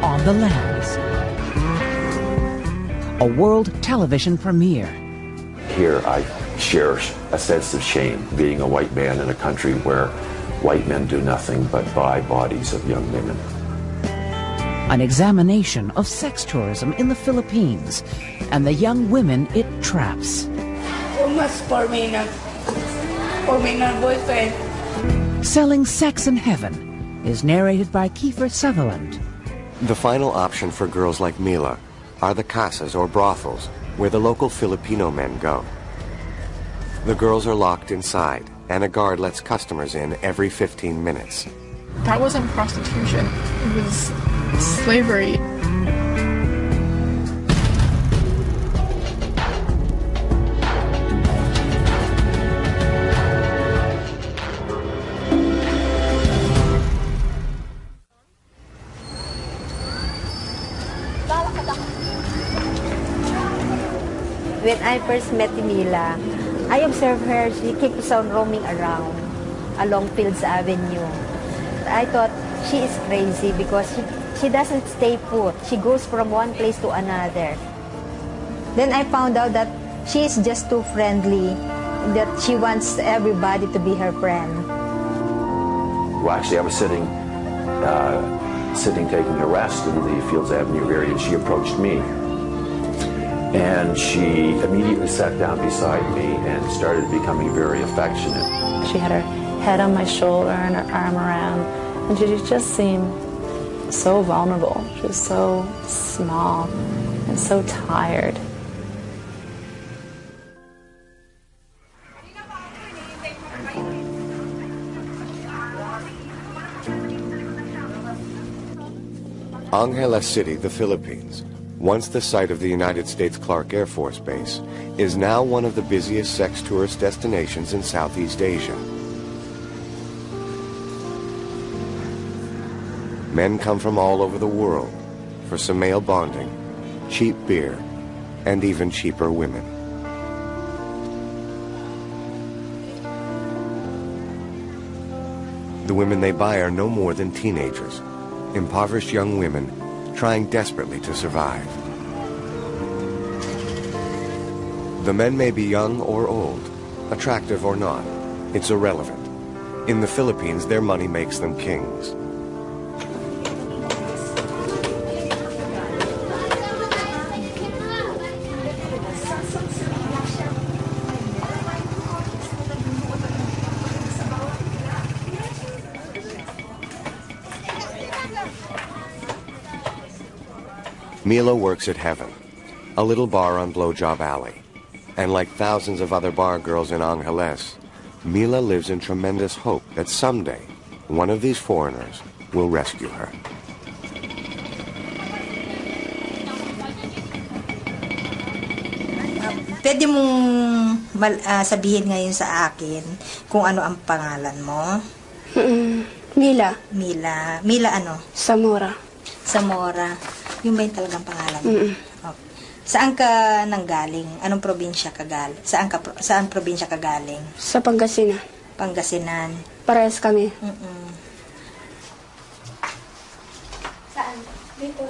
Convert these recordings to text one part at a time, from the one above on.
On the Lens, a world television premiere. Here I share a sense of shame being a white man in a country where white men do nothing but buy bodies of young women. An examination of sex tourism in the Philippines and the young women it traps. Almost for me na boyfriend. Selling Sex in Heaven is narrated by Kiefer Sutherland. The final option for girls like Mila are the casas or brothels where the local Filipino men go. The girls are locked inside and a guard lets customers in every 15 minutes. That wasn't prostitution, it was slavery. When I first met Mila, I observed her, she keeps on roaming around along Fields Avenue. I thought she is crazy because she doesn't stay put. She goes from one place to another. Then I found out that she is just too friendly, that she wants everybody to be her friend. Well, actually, I was sitting taking a rest in the Fields Avenue area, and she approached me. And she immediately sat down beside me and started becoming very affectionate. She had her head on my shoulder and her arm around, and she just seemed so vulnerable. She was so small and so tired. Angeles City, the Philippines, once the site of the United States Clark Air Force Base, is now one of the busiest sex tourist destinations in Southeast Asia. Men come from all over the world for some male bonding, cheap beer, and even cheaper women. The women they buy are no more than teenagers, impoverished young women trying desperately to survive. The men may be young or old, attractive or not. It's irrelevant. In the Philippines, their money makes them kings. Mila works at Heaven, a little bar on Blowjob Alley. And like thousands of other bar girls in Angeles, Mila lives in tremendous hope that someday one of these foreigners will rescue her. Pwede mong sabihin ngayon sa akin kung ano ang pangalan mo? Mila. Mila. Mila ano? Zamora. Zamora. Yung ba yung talagang pangalan mo? Okay. Saan ka nanggaling? Anong probinsya ka galing? Saan probinsya ka galing? Sa Pangasinan. Pangasinan. Parehas kami. Saan? Dito.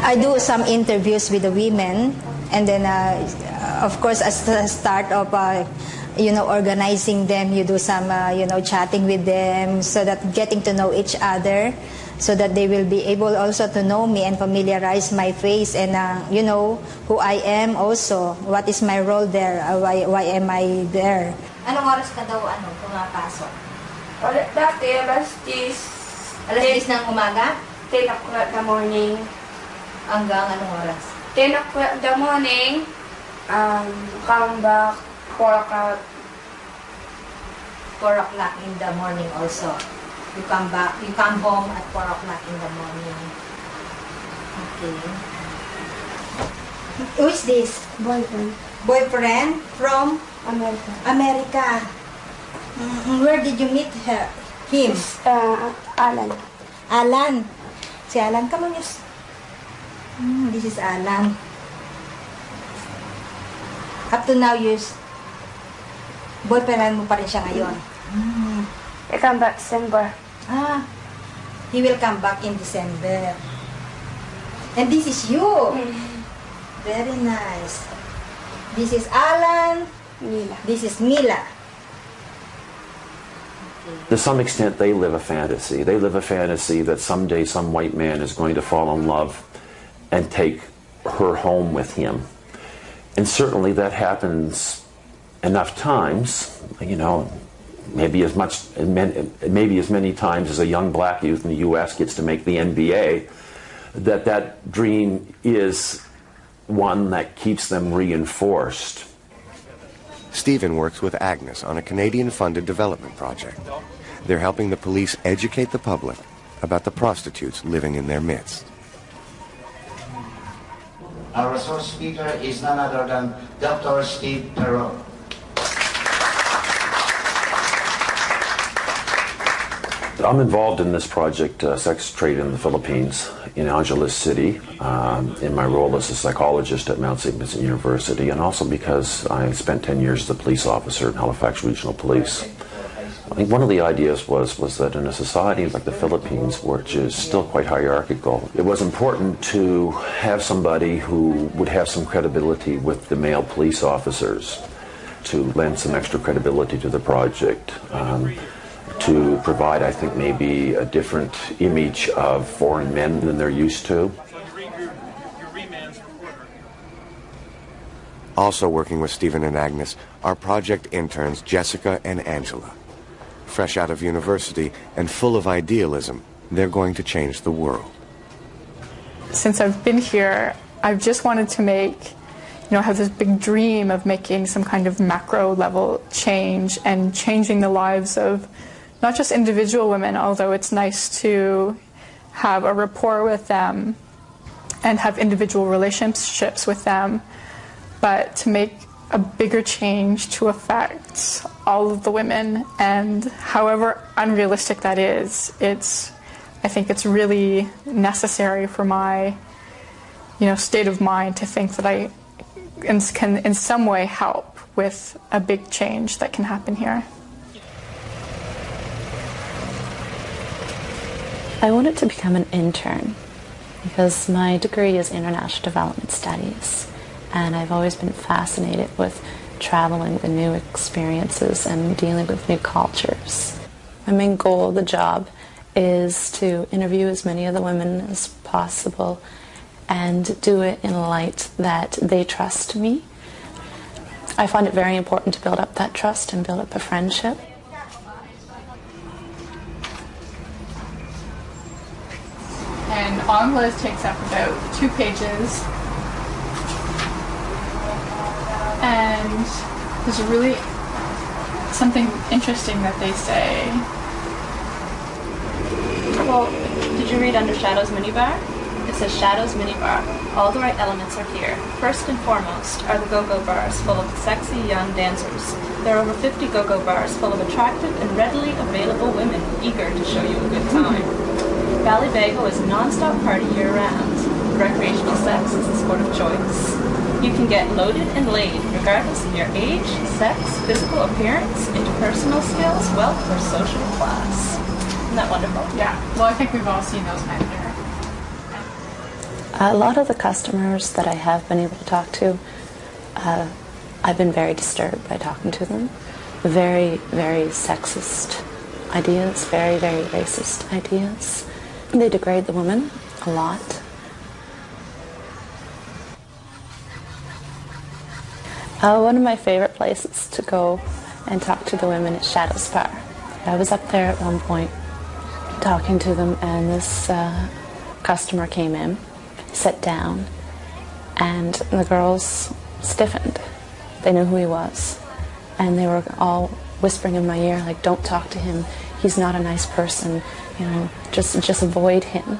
I do some interviews with the women, and then of course as the start of organizing them, you do some chatting with them, so that getting to know each other, so that they will be able also to know me and familiarize my face and who I am also, what is my role there, why am I there. Anong oras ka daw pumapasok? Dati, alas 10. Alas 10 ng umaga? 10 o'clock the morning. Hanggang anong oras? 10 o'clock the morning. Come back 4 o'clock. 4 o'clock in the morning also. You come home at 4 o'clock in the morning. Okay. Who is this? Boyfriend. Boyfriend from? America. America. Where did you meet him? Alan. Alan. Si Alan, come on. This is Alan. Up to now, boyfriend mo pa rin siya ngayon. I come back December. He will come back in December. And this is you. Very nice. This is Alan. Mila. This is Mila. To some extent, they live a fantasy. They live a fantasy that someday some white man is going to fall in love and take her home with him. And certainly that happens enough times, you know, maybe as many times as a young black youth in the U.S. gets to make the NBA, that dream is one that keeps them reinforced. Stephen works with Agnes on a Canadian-funded development project. They're helping the police educate the public about the prostitutes living in their midst. Our resource speaker is none other than Dr. Steve Perot. I'm involved in this project, Sex Trade in the Philippines, in Angeles City, in my role as a psychologist at Mount St. Vincent University, and also because I spent 10 years as a police officer in Halifax Regional Police. I think one of the ideas was that in a society like the Philippines, which is still quite hierarchical, it was important to have somebody who would have some credibility with the male police officers to lend some extra credibility to the project. To provide, I think, maybe a different image of foreign men than they're used to. Also working with Stephen and Agnes are project interns Jessica and Angela. Fresh out of university and full of idealism, they're going to change the world. Since I've been here, I've just wanted to make, have this big dream of making some kind of macro level change and changing the lives of not just individual women, although it's nice to have a rapport with them and have individual relationships with them, but to make a bigger change to affect all of the women. And however unrealistic that is, I think it's really necessary for my state of mind to think that I can in some way help with a big change that can happen here. I wanted to become an intern because my degree is International Development Studies, and I've always been fascinated with traveling with new experiences and dealing with new cultures. My main goal of the job is to interview as many of the women as possible and do it in a light that they trust me. I find it very important to build up that trust and build up a friendship. And Angla's takes up about 2 pages. And there's really something interesting that they say. Well, did you read Under Shadows Minibar? It says Shadows Minibar. All the right elements are here. First and foremost are the go-go bars full of sexy young dancers. There are over 50 go-go bars full of attractive and readily available women eager to show you a good time. Ballybago is a non-stop party year-round. Recreational sex is the sport of choice. You can get loaded and laid regardless of your age, sex, physical appearance, interpersonal skills, wealth, or social class. Isn't that wonderful? Yeah. Well, I think we've all seen those men here. A lot of the customers that I have been able to talk to, I've been very disturbed by talking to them. Very, very sexist ideas, very, very racist ideas. They degrade the woman a lot. One of my favorite places to go and talk to the women is Shadows Bar. I was up there at one point talking to them, and this customer came in, sat down, and the girls stiffened. They knew who he was, and they were all whispering in my ear, like, don't talk to him, he's not a nice person, just avoid him.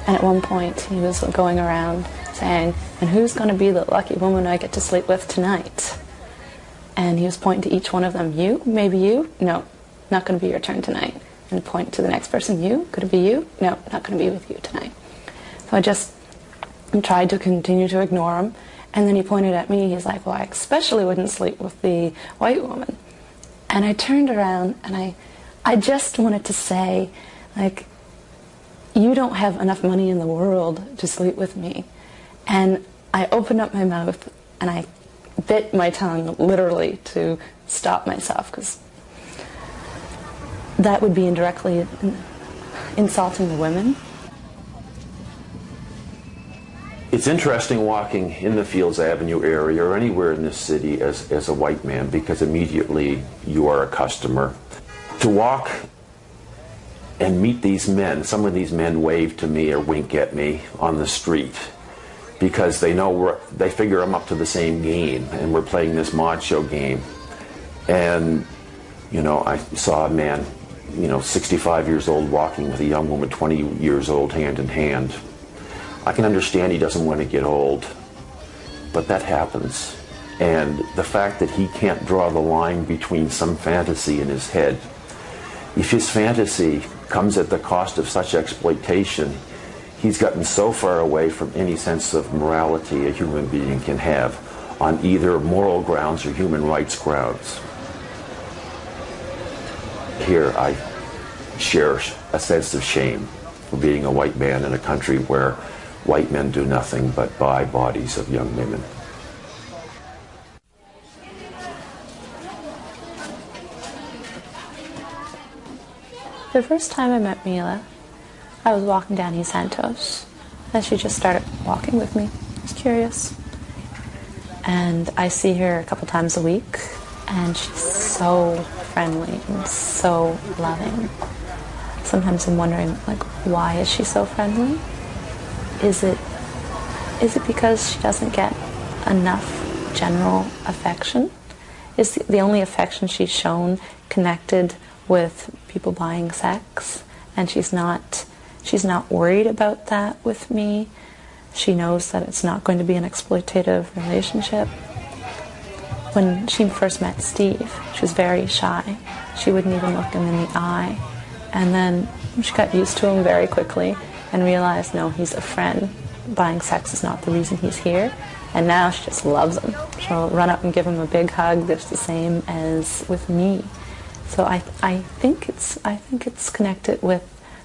And at one point he was going around saying, and who's going to be the lucky woman I get to sleep with tonight? And he was pointing to each one of them. You? Maybe you? No, not going to be your turn tonight. And point to the next person. You? Could it be you? No, not going to be with you tonight. So I just tried to continue to ignore him. And then he pointed at me. He's like, well, I especially wouldn't sleep with the white woman. And I turned around and I just wanted to say, like, you don't have enough money in the world to sleep with me. And I opened up my mouth and I bit my tongue literally to stop myself, because that would be indirectly insulting the women. It's interesting walking in the Fields Avenue area or anywhere in this city as a white man, because immediately you are a customer. To walk and meet these men, some of these men wave to me or wink at me on the street because they know they figure I'm up to the same game and we're playing this macho game. And, you know, I saw a man, 65 years old walking with a young woman 20 years old hand in hand. I can understand he doesn't want to get old, but that happens. And the fact that he can't draw the line between some fantasy in his head, if his fantasy comes at the cost of such exploitation, he's gotten so far away from any sense of morality a human being can have on either moral grounds or human rights grounds. Here I share a sense of shame for being a white man in a country where white men do nothing but buy bodies of young women. The first time I met Mila, I was walking down East Santos, and she just started walking with me. I was curious. And I see her a couple times a week, and she's so friendly and so loving. Sometimes I'm wondering, why is she so friendly? Is it because she doesn't get enough general affection? Is the only affection she's shown connected with people buying sex, and she's not worried about that with me? She knows that it's not going to be an exploitative relationship. When she first met Steve, she was very shy. She wouldn't even look him in the eye. And then she got used to him very quickly and realized, no, he's a friend. Buying sex is not the reason he's here. And now she just loves him. She'll run up and give him a big hug that's the same as with me. So I think it's connected with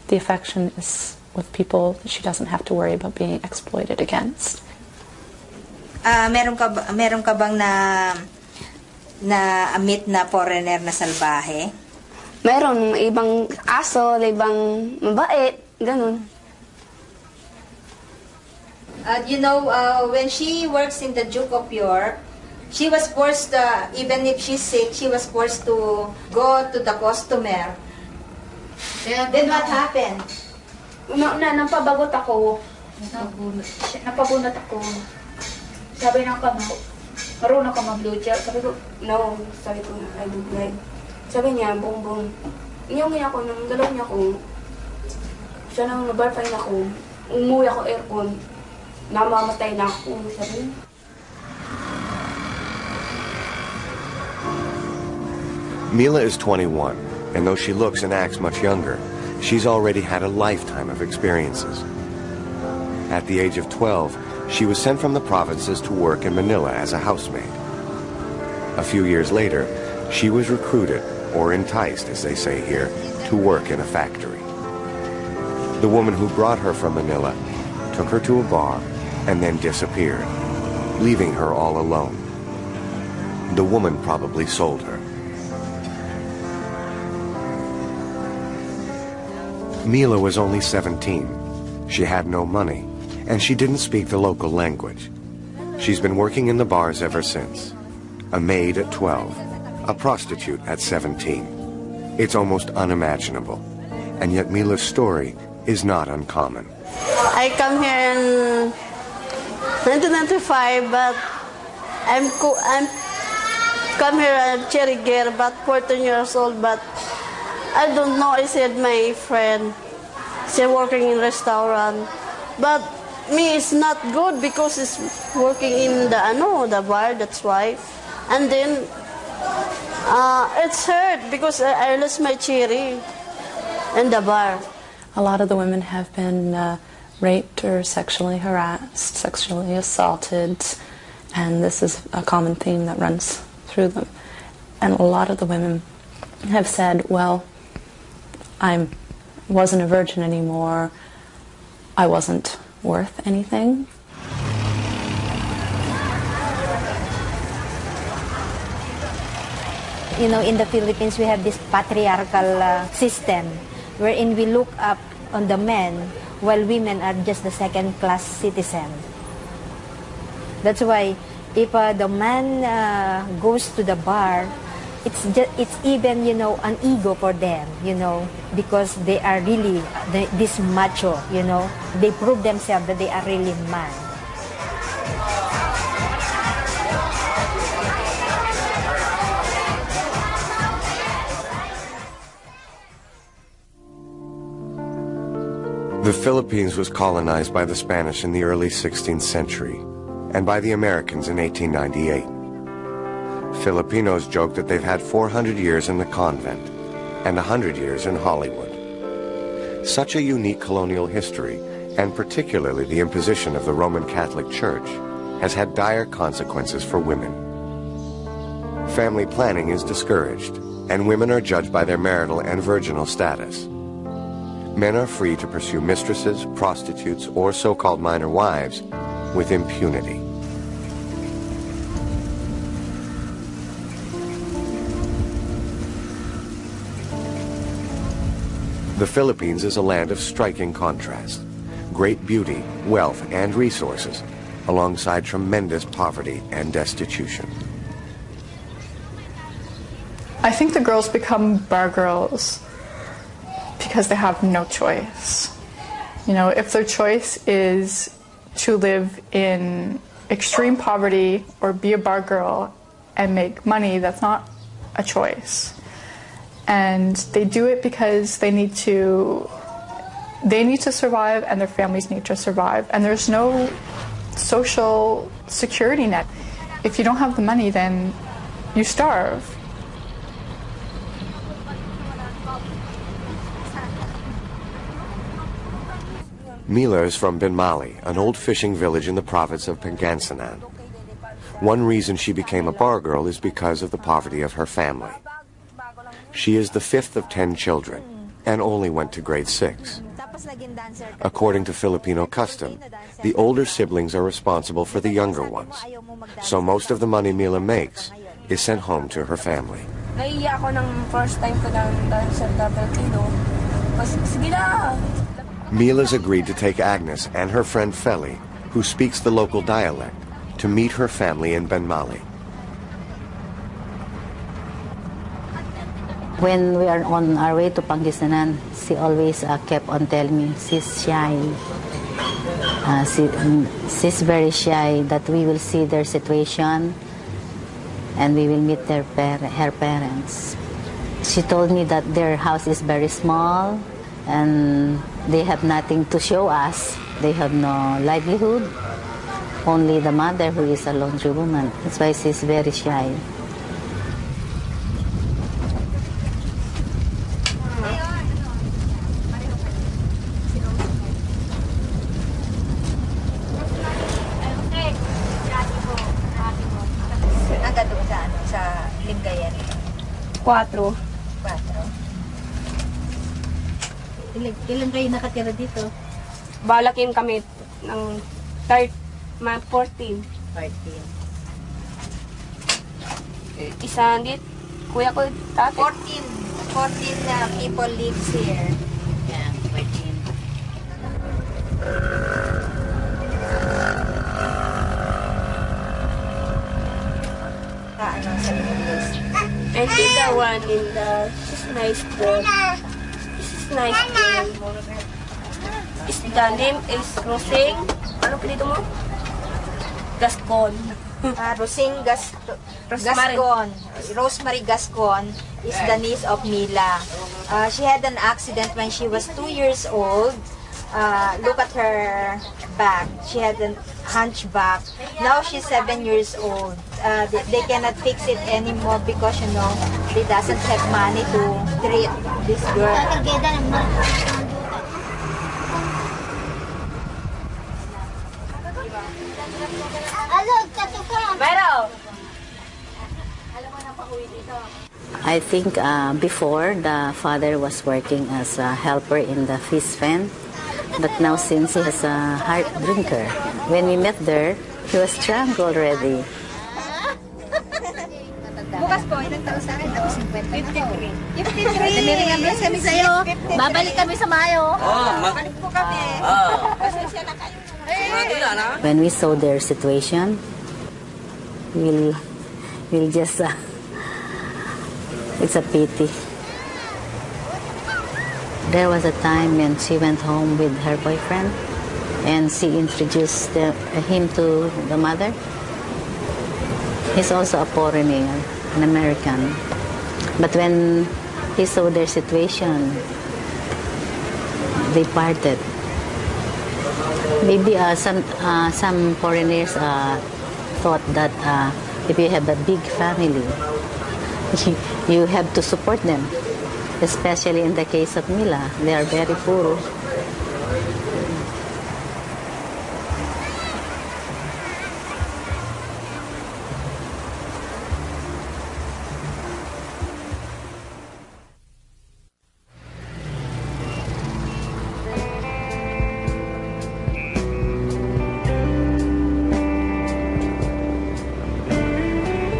the affection is with people that she doesn't have to worry about being exploited against. Meron ka bang na-meet na foreigner na salbahe? Meron ibang aso, ibang mabait, ganun. When she works in the Duke of York, she was forced, even if she's sick, she was forced to go to the customer. Then what happened? Napabagot ako. Napabunot ako. Sabi ng kamo, marunong ka mag-lucha. Sabi ko, no. Sabi ko, I don't like. Sabi niya, bongbong. Inyongin ako nang galaw niya ko. Siya nang nabarfay na ako. Umuwi ako aircon. Namamatay na ako. Sabi niya. Mila is 21, and though she looks and acts much younger, she's already had a lifetime of experiences. At the age of 12, she was sent from the provinces to work in Manila as a housemaid. A few years later, she was recruited, or enticed, as they say here, to work in a factory. The woman who brought her from Manila took her to a bar and then disappeared, leaving her all alone. The woman probably sold her. Mila was only 17. She had no money, and she didn't speak the local language. She's been working in the bars ever since. A maid at 12, a prostitute at 17. It's almost unimaginable, and yet Mila's story is not uncommon. I come here in 1995, but I'm come here at Cherry Gare, about 14 years old, but I don't know. I said my friend, she's working in restaurant, but me is not good because it's working in the bar. That's why, and then it's hurt because I lost my cherry in the bar. A lot of the women have been raped or sexually harassed, sexually assaulted, and this is a common theme that runs through them. And a lot of the women have said, well, I wasn't a virgin anymore, I wasn't worth anything. You know, in the Philippines, we have this patriarchal system wherein we look up on the men while women are just the second-class citizen. That's why if the man goes to the bar, it's even, you know, an ego for them, you know, because they are really this macho, you know. They prove themselves that they are really man. The Philippines was colonized by the Spanish in the early 16th century and by the Americans in 1898. Filipinos joke that they've had 400 years in the convent and 100 years in Hollywood. Such a unique colonial history, and particularly the imposition of the Roman Catholic Church, has had dire consequences for women. Family planning is discouraged, and women are judged by their marital and virginal status. Men are free to pursue mistresses, prostitutes, or so-called minor wives with impunity. The Philippines is a land of striking contrast. Great beauty, wealth, and resources, alongside tremendous poverty and destitution. I think the girls become bar girls because they have no choice. You know, if their choice is to live in extreme poverty or be a bar girl and make money, that's not a choice. And they do it because they need to survive and their families need to survive. And there's no social security net. If you don't have the money, then you starve. Mila is from Binmali, an old fishing village in the province of Pangasinan. One reason she became a bar girl is because of the poverty of her family. She is the fifth of 10 children and only went to grade 6. According to Filipino custom, the older siblings are responsible for the younger ones, so most of the money Mila makes is sent home to her family. Naiiyak ako ng first time ko ng dancer na Filipino. Sige na! Mila's agreed to take Agnes and her friend Feli, who speaks the local dialect, to meet her family in Binmali. When we are on our way to Pangasinan, she always kept on telling me she's shy. She's very shy, that we will see their situation and we will meet her parents. She told me that their house is very small and they have nothing to show us. They have no livelihood. Only the mother, who is a laundry woman. That's why she's very shy. Sa Lingayen? 4. Ilan kayo nakatira dito? Balakin kami ng 14. Isa dit, kuya ko dati. 14 people lives here. Yeah, 14. And the one in the, she's nice girl. She's nice girl. The name is Rosing. Ano pinito mo? Gascon. Rosing Gascon. Rosemary Gascon is the niece of Mila. She had an accident when she was 2 years old. Look at her back. She had a hunchback. Now she's 7 years old. They cannot fix it anymore because, you know, they doesn't have money to treat this girl. I think before, the father was working as a helper in the fish pen. But now since he has a hard drinker, when we met there, he was drunk already. Bukas po, ilang taon sa akin? Ako 53. 53! Namiringan kami sa'yo. Babalik kami sa Mayo. Babalik po kami. Pasensya na kayo. When we saw their situation, we'll just, it's a pity. There was a time when she went home with her boyfriend and she introduced him to the mother. He's also a foreigner, an American. But when he saw their situation, they parted. Maybe some foreigners thought that if you have a big family, you have to support them. Especially in the case of Mila, they are very poor.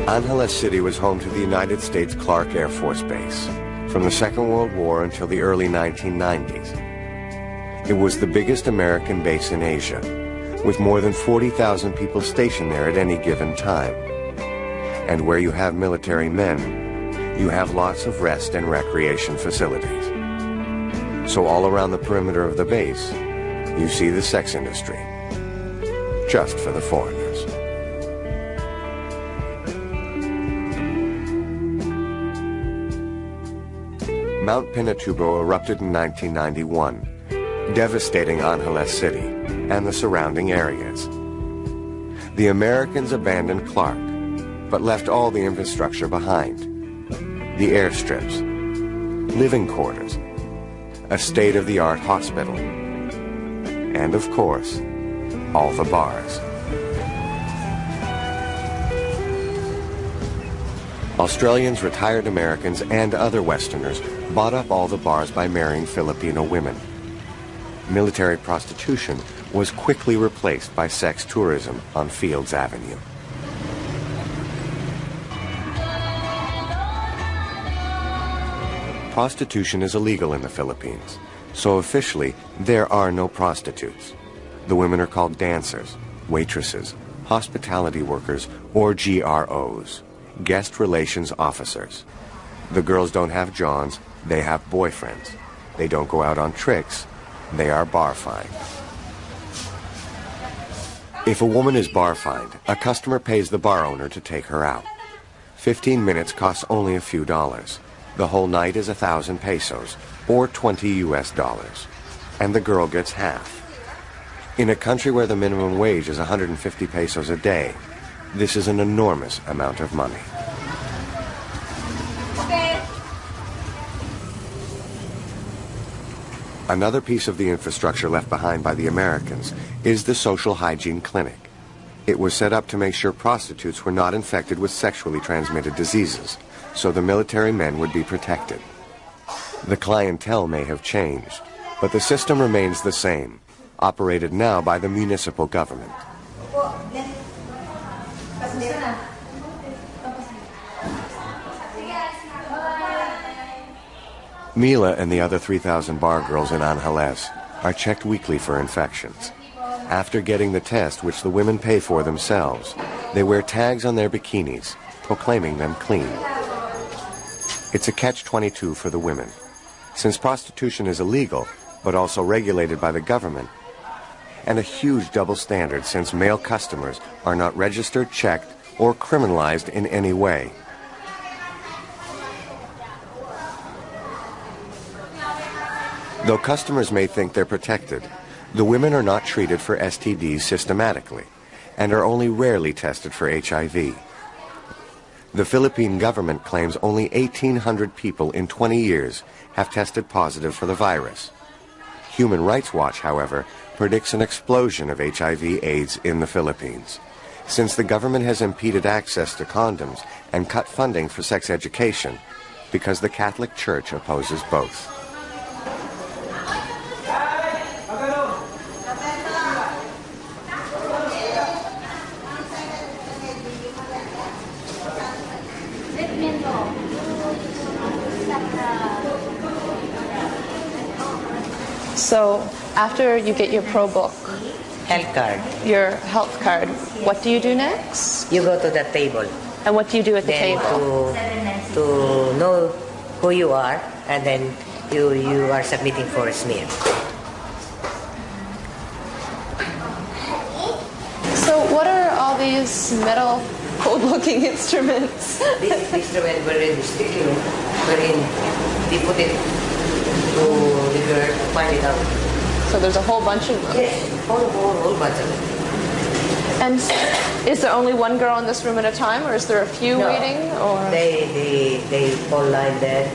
Angeles City was home to the United States Clark Air Force Base from the Second World War until the early 1990s. It was the biggest American base in Asia, with more than 40,000 people stationed there at any given time. And where you have military men, you have lots of rest and recreation facilities. So all around the perimeter of the base, you see the sex industry, just for the foreigners. Mount Pinatubo erupted in 1991, devastating Angeles City and the surrounding areas. The Americans abandoned Clark, but left all the infrastructure behind. The airstrips, living quarters, a state-of-the-art hospital, and of course, all the bars. Australians, retired Americans, and other Westerners bought up all the bars by marrying Filipino women. Military prostitution was quickly replaced by sex tourism on Fields Avenue. Prostitution is illegal in the Philippines, so officially there are no prostitutes. The women are called dancers, waitresses, hospitality workers, or GROs. Guest relations officers. The girls don't have Johns, they have boyfriends. They don't go out on tricks, they are bar fined. If a woman is bar fined, a customer pays the bar owner to take her out. 15 minutes costs only a few dollars. The whole night is 1,000 pesos, or $20 US. And the girl gets half. In a country where the minimum wage is 150 pesos a day, this is an enormous amount of money. Another piece of the infrastructure left behind by the Americans is the social hygiene clinic. It was set up to make sure prostitutes were not infected with sexually transmitted diseases, so the military men would be protected. The clientele may have changed, but the system remains the same, operated now by the municipal government. Mila and the other 3,000 bar girls in Angeles are checked weekly for infections. After getting the test, which the women pay for themselves, they wear tags on their bikinis, proclaiming them clean. It's a catch-22 for the women. Since prostitution is illegal, but also regulated by the government, and a huge double standard since male customers are not registered, checked, or criminalized in any way. Though customers may think they're protected, the women are not treated for STDs systematically and are only rarely tested for HIV. The Philippine government claims only 1,800 people in 20 years have tested positive for the virus. Human Rights Watch, however, predicts an explosion of HIV/AIDS in the Philippines, since the government has impeded access to condoms and cut funding for sex education because the Catholic Church opposes both. So after you get your pro book, health card, your health card, what do you do next? you go to the table. And what do you do at the Then table? to know who you are, and then you are submitting for a smear. So what are all these metal cold-looking instruments? This instrument wherein sticky, wherein they put it to the girl to find it out. So there's a whole bunch of them? Yes, whole bunch of them. And is there only one girl in this room at a time, or is there a few No. waiting? Or They all line there,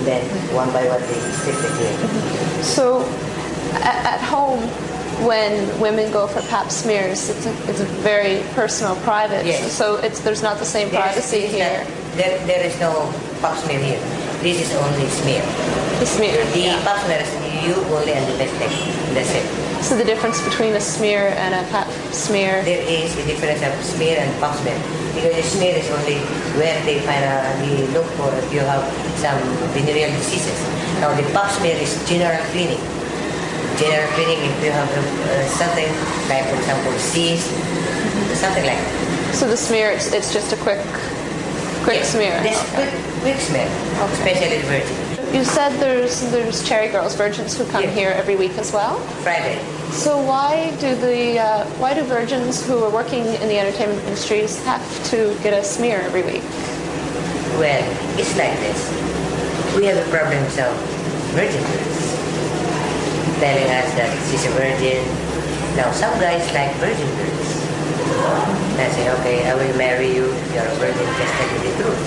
then one by one they stick the clear. so at home, when women go for pap smears, it's very personal, private. Yes. So there's not the same privacy here. There is no pap smear here. This is only smear. The smear. The pap smear is you only on the best day. That's it. So the difference between a smear and a pap smear? There is a difference of smear and pap smear. Because the smear is only where they look for if you have some venereal diseases. Now the pap smear is general cleaning. General cleaning if you have something like, for example, cyst, something like that. So the smear, it's just a quick smear. This quick smear, especially the virgin. You said there's cherry girls, virgins who come here every week as well. Friday. So why do virgins who are working in the entertainment industries have to get a smear every week? Well, it's like this. We have a problem of virgin girls telling us that she's a virgin. Now some guys like virgin girls. They say, okay, I will marry you. You're a virgin. Just tell me the truth.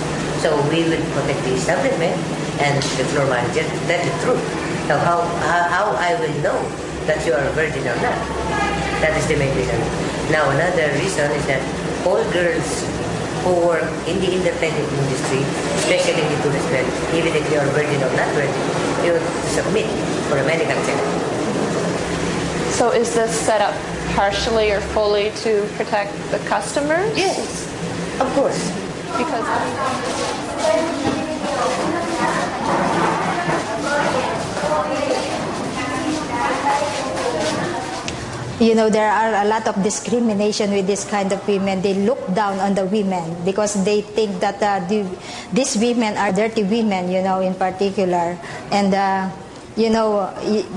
So we will protect the establishment and the floor manager tell the truth. Now how I will know that you are a virgin or not? That is the main reason. Now another reason is that all girls who work in the entertainment industry, especially in the tourist field, even if you are virgin or not virgin, you have to submit for a medical checkup. So is this set up partially or fully to protect the customers? Yes, of course. Because there are a lot of discrimination with this kind of women. They look down on the women because they think that these women are dirty women, in particular. And,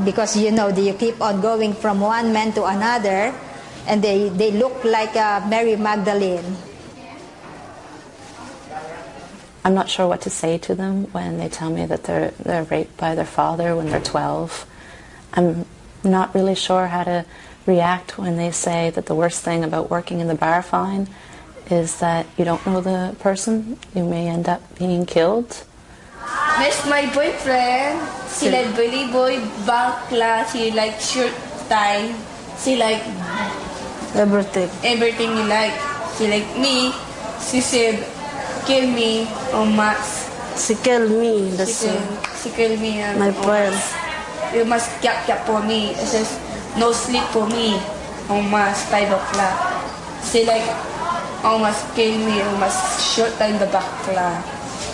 because, you keep on going from one man to another, and they look like Mary Magdalene. I'm not sure what to say to them when they tell me that they're raped by their father when they're 12. I'm not really sure how to react when they say that the worst thing about working in the bar fine is that you don't know the person. You may end up being killed. Miss my boyfriend. She like Billy Boy, bakla. She like shirt tie. She like everything. Everything you like. She like me. She said, kill me or max. She killed me. She killed me. My friend. You must cap for me. It says, no sleep for me. Almost 5 o'clock. She like almost kill me. Almost shoot in the bakla.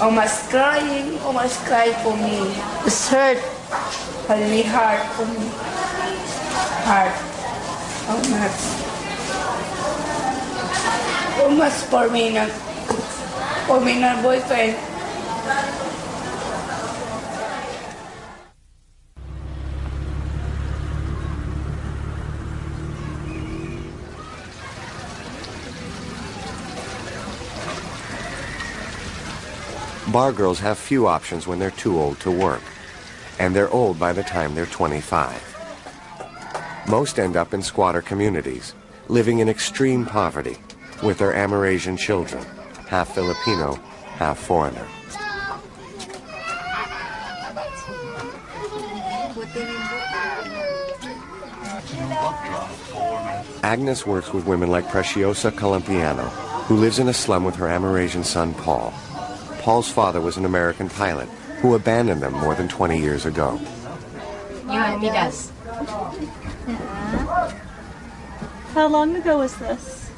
Almost crying. Almost cry for me. It's hurt. Really hard for me. Hard. Almost for me na boyfriend. Bar girls have few options when they're too old to work, and they're old by the time they're 25. Most end up in squatter communities, living in extreme poverty, with their Amerasian children, half Filipino, half foreigner. Agnes works with women like Preciosa Colompiano, who lives in a slum with her Amerasian son, Paul. Paul's father was an American pilot who abandoned them more than 20 years ago. How long ago was this?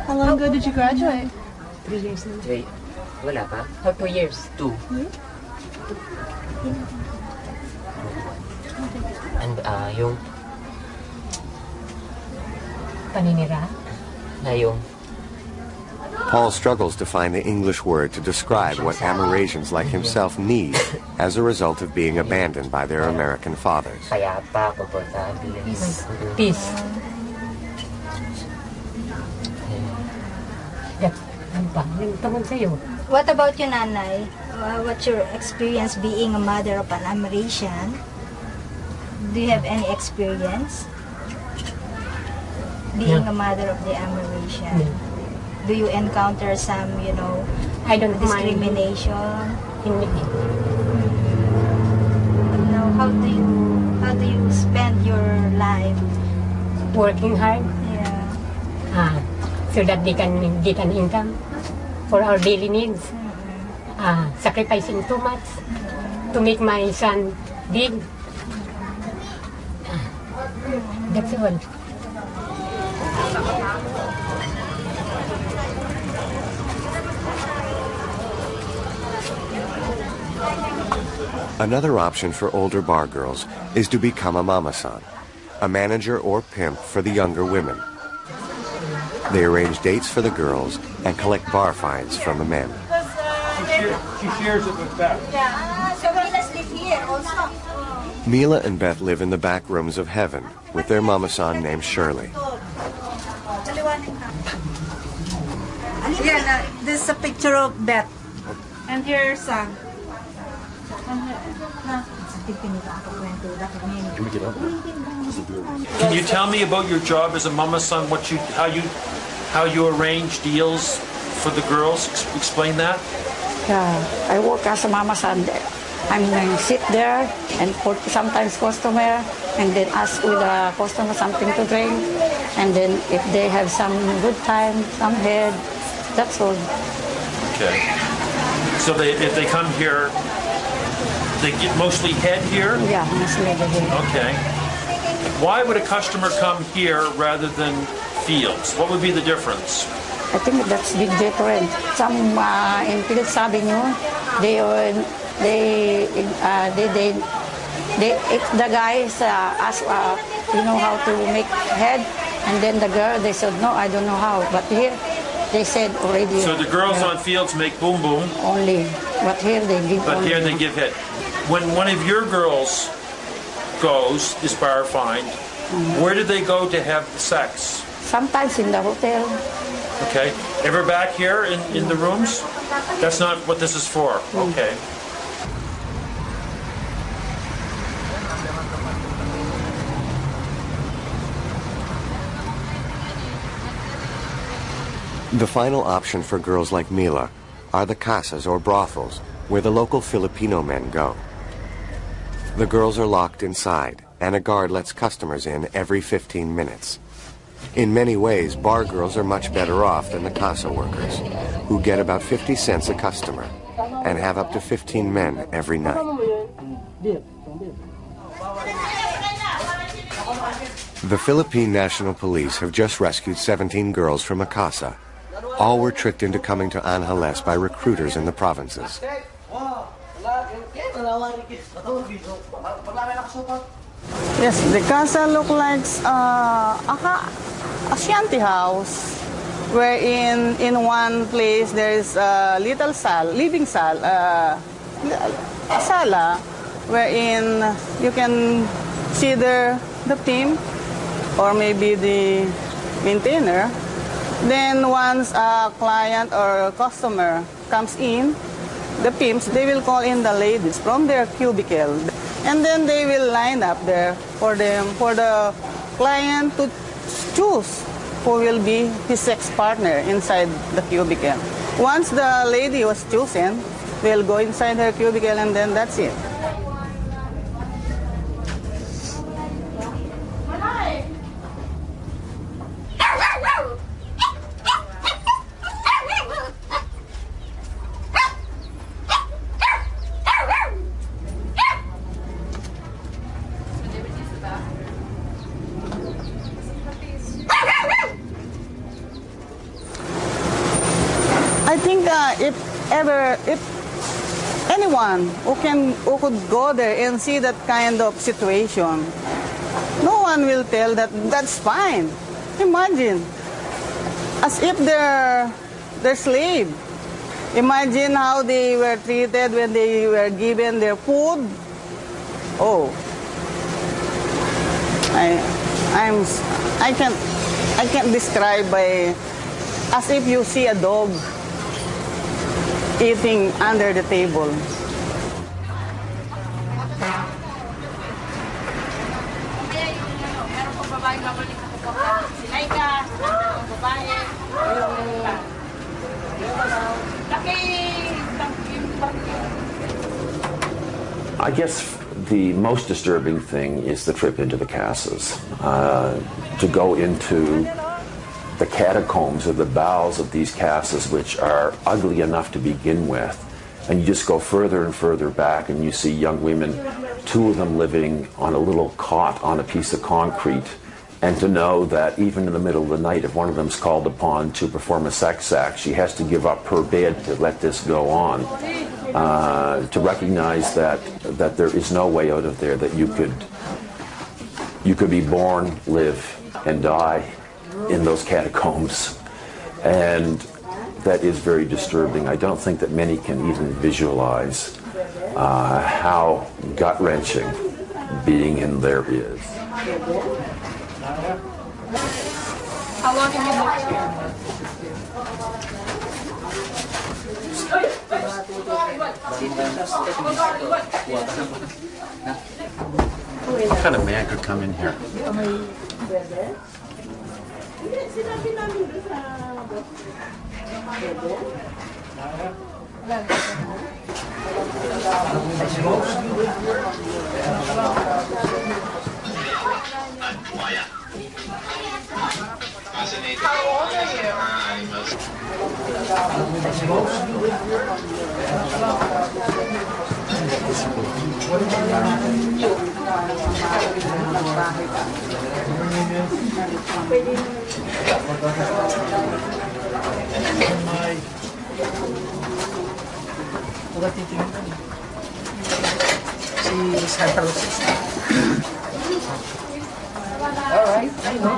How long ago did you graduate? 3 years na. 3? Wala pa? 2 years. 2. Yung paninira. Yung Paul struggles to find the English word to describe what Amerasians like himself need as a result of being abandoned by their American fathers. Payapa, komportable. Peace. What about you, Nanay? What's your experience being a mother of an Amerasian? Do you have any experience being a mother of the Amerasian? Do you encounter some, I don't discrimination? Now, how do you spend your life? Working hard. Yeah. So that they can get an income for our daily needs. Sacrificing too much to make my son big. That's all. Another option for older bar girls is to become a mama-san, a manager or pimp for the younger women. They arrange dates for the girls and collect bar fines from the men. She shares it with Beth. Yeah, so Mila's live here also. Mila and Beth live in the back rooms of heaven with their mama-san named Shirley. Yeah, this is a picture of Beth. And her son. Can we get up? Can you tell me about your job as a mama-san? How you arrange deals for the girls? Explain that. Yeah, I work as a mama-san. I'm going to sit there and put sometimes customer and then ask with the customer something to drink. And then if they have some good time, some head, that's all. Okay. So if they come here, they get mostly head here? Yeah, mostly the head. Okay. Why would a customer come here rather than Fields? What would be the difference? I think that's big different. Some in Fields Avenue, if the guys ask, how to make head, and then the girl, they said, no, I don't know how. But here, they said already. So the girls on Fields make boom boom. Only, but here they give. But only. here they give head. When one of your girls is bar fined, where do they go to have sex? Sometimes in the hotel. Okay. Ever back here in the rooms? That's not what this is for. Okay. The final option for girls like Mila are the casas or brothels, where the local Filipino men go. The girls are locked inside, and a guard lets customers in every 15 minutes. In many ways, bar girls are much better off than the casa workers, who get about 50 cents a customer and have up to 15 men every night. The Philippine National Police have just rescued 17 girls from a casa. All were tricked into coming to Angeles by recruiters in the provinces. Yes, the casa looks like a shanty house, wherein in one place there is a little a sala, wherein you can see the pimp or maybe the maintainer. Then once a client or a customer comes in, the pimps, they will call in the ladies from their cubicle. And then they will line up there for the client to choose who will be his sex partner inside the cubicle. Once the lady was chosen, they'll go inside her cubicle and then that's it. I think if anyone who could go there and see that kind of situation, one will tell that that's fine. Imagine, as if they're slave. Imagine how they were treated when they were given their food. Oh, I can't describe by, as if you see a dog eating under the table. I guess the most disturbing thing is the trip into the casas. To go into the catacombs or the bowels of these casas, which are ugly enough to begin with, and you just go further and further back and you see young women, 2 of them living on a little cot on a piece of concrete, and to know that even in the middle of the night, if one of them's called upon to perform a sex act, she has to give up her bed to let this go on. To recognize that there is no way out of there, that you could be born, live, and die in those catacombs, and that is very disturbing. I don't think that many can even visualize how gut-wrenching being in there is. How long have you lived here? What kind of man could come in here? How old are you? Si Santa Rosa. All right, I know.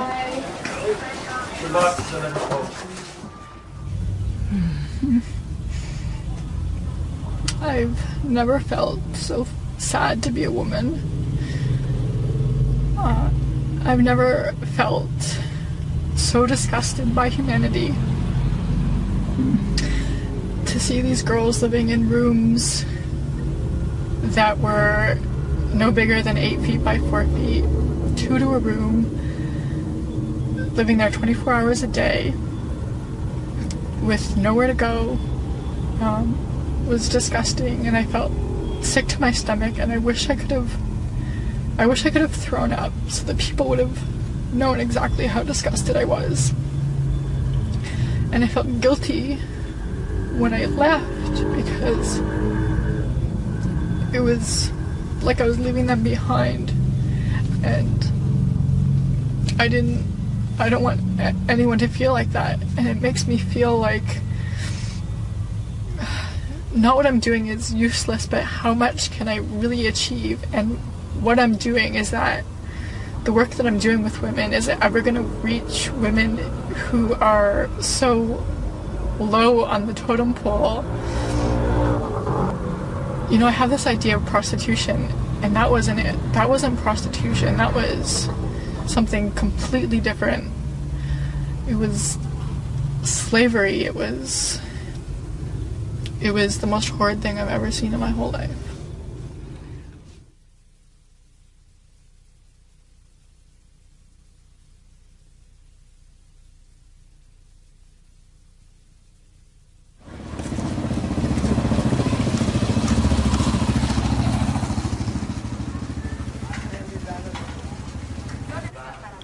I've never felt so sad to be a woman. I've never felt so disgusted by humanity. To see these girls living in rooms that were no bigger than 8 feet by 4 feet, 2 to a room, living there 24 hours a day with nowhere to go, was disgusting, and I felt sick to my stomach, and I wish I could have thrown up so that people would have known exactly how disgusted I was. And I felt guilty when I left because it was like I was leaving them behind, and I don't want anyone to feel like that, and it makes me feel like not what I'm doing is useless, but how much can I really achieve, and what I'm doing is that the work that I'm doing with women, is it ever going to reach women who are so low on the totem pole? You know, I have this idea of prostitution, and that wasn't it. That wasn't prostitution. That was something completely different. It was slavery. It was the most horrid thing I've ever seen in my whole life.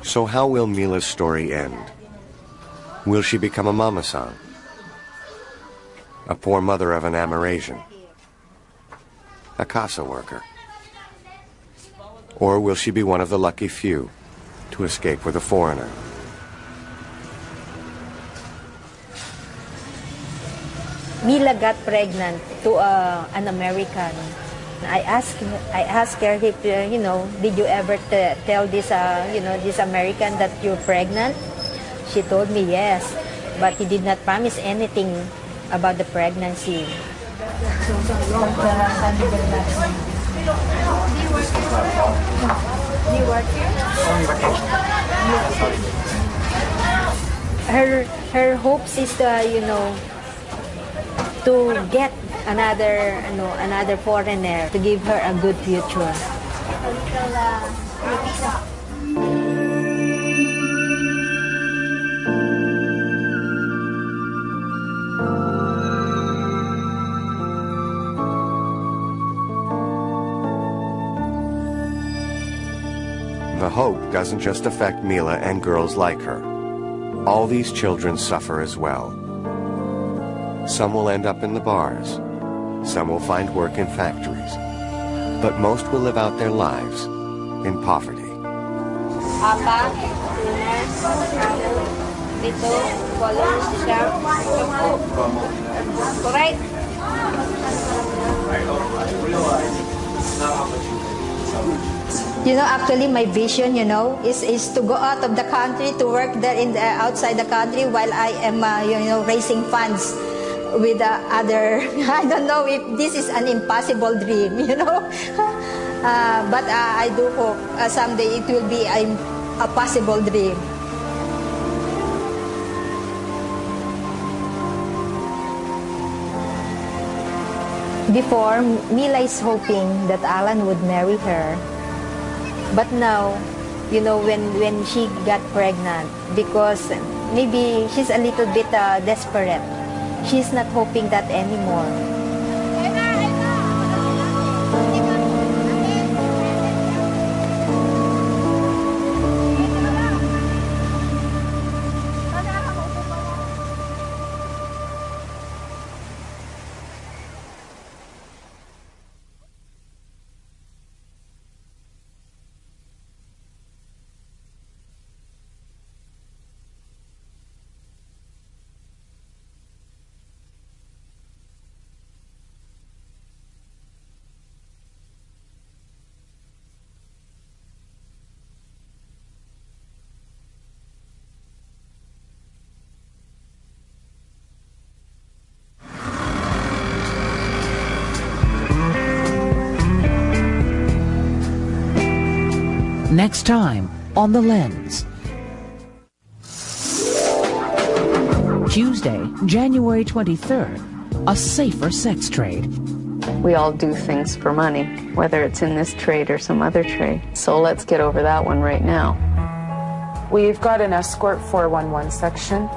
So how will Mila's story end? Will she become a mama-san? A poor mother of an Amerasian? A casa worker? Or will she be one of the lucky few to escape with a foreigner? Mila got pregnant to an American I asked her if, did you ever tell this, this American that you're pregnant? She told me yes, but he did not promise anything about the pregnancy. Her hopes is to get another foreigner to give her a good future. The hope doesn't just affect Mila and girls like her. All these children suffer as well. Some will end up in the bars. Some will find work in factories. But most will live out their lives in poverty. Apa, lunes, dito, walang sharp, correct? Actually my vision, is to go out of the country, to work there outside the country while I am, raising funds with other, I don't know if this is an impossible dream, but I do hope someday it will be a possible dream. Before, Mila is hoping that Alan would marry her. But now, when she got pregnant, because maybe she's a little bit desperate, she's not hoping that anymore. Next time on The Lens. Tuesday, January 23rd, a safer sex trade. We all do things for money, whether it's in this trade or some other trade. So let's get over that one right now. We've got an escort 411 section.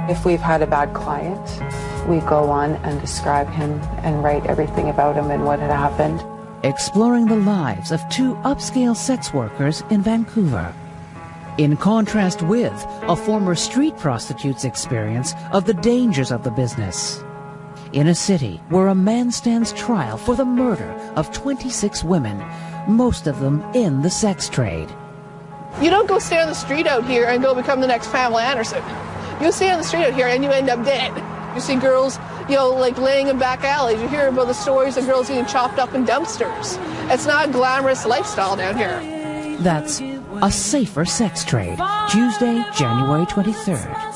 If we've had a bad client, we go on and describe him and write everything about him and what had happened. Exploring the lives of two upscale sex workers in Vancouver. In contrast with a former street prostitute's experience of the dangers of the business. In a city where a man stands trial for the murder of 26 women, most of them in the sex trade. You don't go stay on the street out here and go become the next Pamela Anderson. You stay on the street out here and you end up dead. You see girls, like laying in back alleys. You hear about the stories of girls getting chopped up in dumpsters. It's not a glamorous lifestyle down here. That's A Safer Sex Trade, Tuesday, January 23rd.